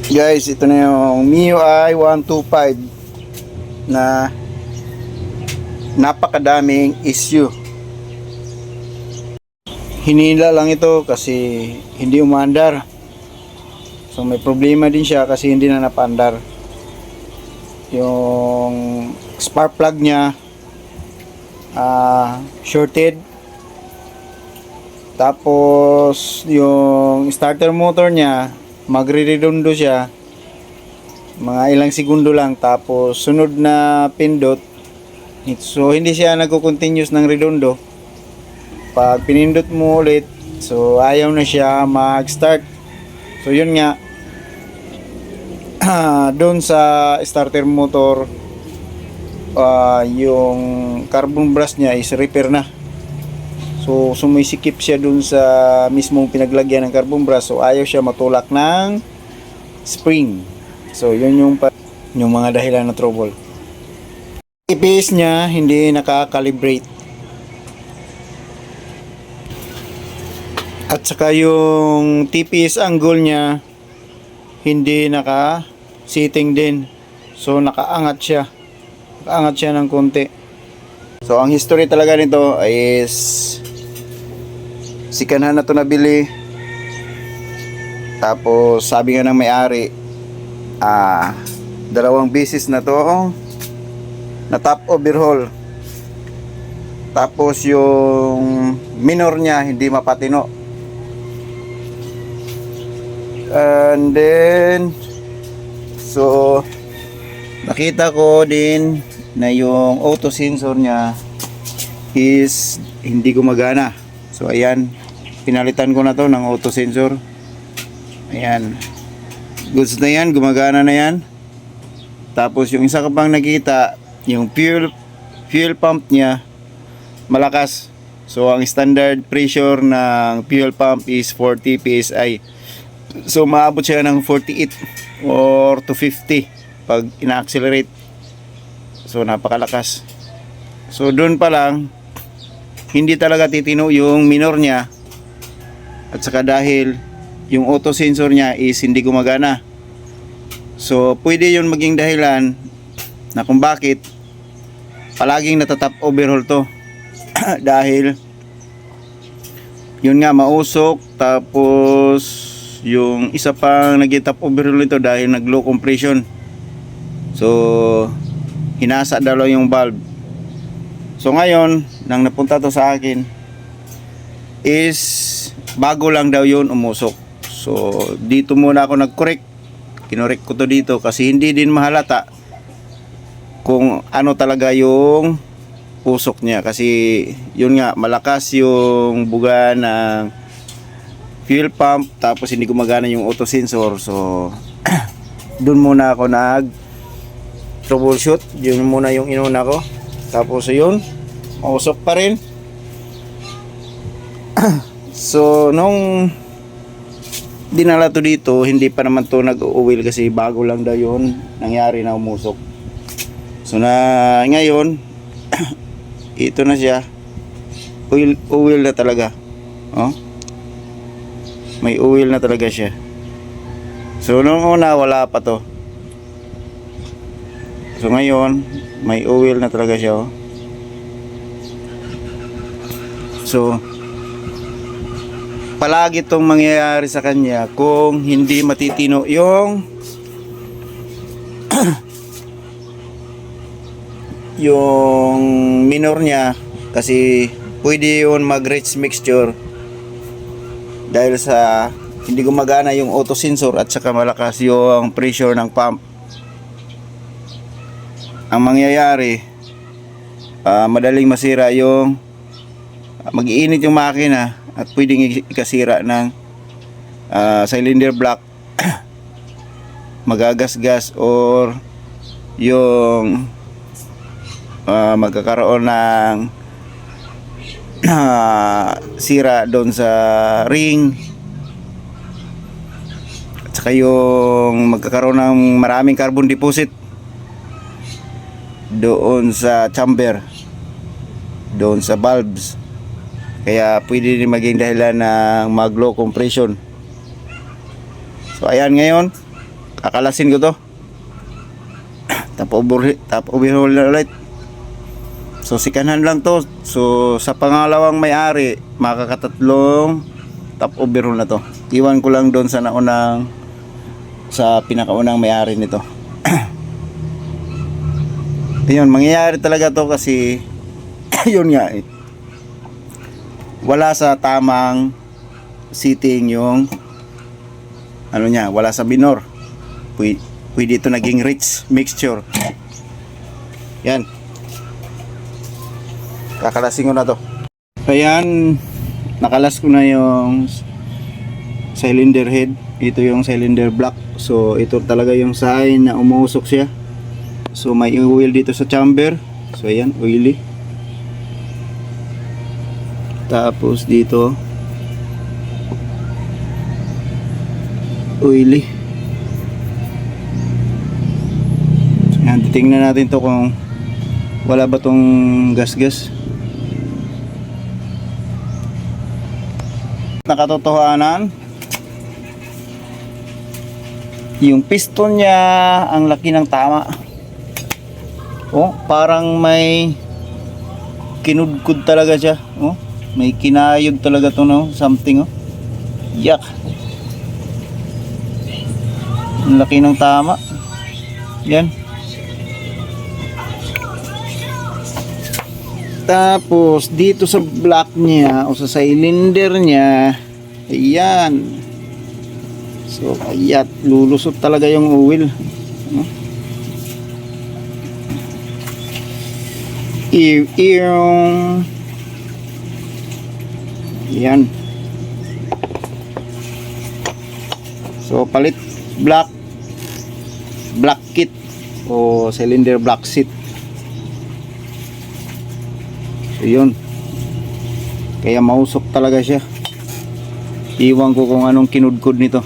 Guys, ito na yung MIUI 125 na napakadaming issue. Hinila lang ito kasi hindi umaandar. So may problema din siya kasi hindi na napaandar. Yung spark plug niya shorted. Tapos yung starter motor niya magre-redondo siya mga ilang segundo lang, tapos sunod na pindot, so hindi siya nagko-continuous ng redondo. Pag pinindot mo ulit, so ayaw na siya mag-start. So yun nga, doon sa starter motor, yung carbon brush niya is repair na. So sumisikip siya dun sa mismong pinaglagyan ng carbon brush. So ayaw siya matulak ng spring. So yun yung mga dahilan na trouble. GPS niya hindi nakakalibrate. At saka yung TPS angle niya hindi naka-sitting din. So nakaangat siya. Nakaangat siya ng konti. So ang history talaga nito is sikanhan na to nabili. Tapos sabi nga ng may-ari, dalawang beses na to na top overhaul. Tapos yung minor niya hindi mapatino. And then so nakita ko din na yung auto sensor niya is hindi gumagana. So ayan, pinalitan ko na to ng auto sensor. Ayan, goods na yan, gumagana na yan. Tapos yung isa ko pang nakita, yung fuel pump niya malakas. So ang standard pressure ng fuel pump is 40 psi. So maabot siya ng 48 or to 50 pag ina-accelerate. So napakalakas. So doon pa lang hindi talaga titino yung minor niya. At saka dahil yung auto sensor niya is hindi gumagana. So pwede yun maging dahilan na kung bakit palaging natatap overhaul to. Dahil yun nga, mausok. Tapos yung isa pang nag-top overhaul nito dahil nag low compression. So hinasa daw yung valve. So ngayon, nang napunta to sa akin is bago lang daw yun umusok. So dito muna ako nag-correct. Kinorek ko to dito kasi hindi din mahalata kung ano talaga yung usok niya. Kasi yun nga, malakas yung buga ng fuel pump, tapos hindi gumagana yung auto sensor. So dun muna ako nag troubleshoot. Yun muna yung inuna ko. Tapos yun, mausok pa rin. So nung dinala to dito, hindi pa naman to nag-oil kasi bago lang daw yun nangyari na umusok. So na ngayon ito na siya, oil na talaga. Oh, may oil na talaga siya. So nung una wala pa to. So ngayon may oil na talaga siya. Oh. So palagi itong mangyayari sa kanya kung hindi matitino yung yung minor niya, kasi pwede yun mag-rich mixture dahil sa hindi gumagana yung auto sensor at saka malakas yung pressure ng pump. Ang mangyayari, madaling masira yung mag-iinit yung makina at pwedeng ikasira ng cylinder block, magagasgas, or yung magkakaroon ng sira doon sa ring, at saka yung magkakaroon ng maraming carbon deposit doon sa chamber, doon sa valves. Kaya pwede rin maging dahilan ng mag low compression. So ayan, ngayon kakalasin ko to. Top overhaul na ulit. So sikanhan lang to. So sa pangalawang may-ari, makakatatlong top overhaul na to. Iwan ko lang doon sa naunang, sa pinakaunang may-ari nito. Ayun, mangyayari talaga to kasi yun nga eh, wala sa tamang sitting yung ano niya, wala sa binor. Pwede ito naging rich mixture. Yan, kakalasin ko na to. Ayan, nakalas ko na yung cylinder head. Ito yung cylinder block. So ito talaga yung sign na umuusok siya. So may oil dito sa chamber. So ayan, oily. Tapos dito oily. So ayan, titingnan natin to kung wala ba tong gas-gas. Nakatotohanan, yung piston niya ang laki ng tama. Oh, parang may kinudkod talaga siya. Oh, may kinayod talaga to, no? Something, oh. Yak. Ang laki ng tama. Yan. Tapos dito sa block niya o sa cylinder niya, ayan. So ayan, lulusot talaga yung oil. Ayan. So palit block kit o cylinder block seat. So yun, kaya mausok talaga siya. Iwan ko kung anong kinudkod nito.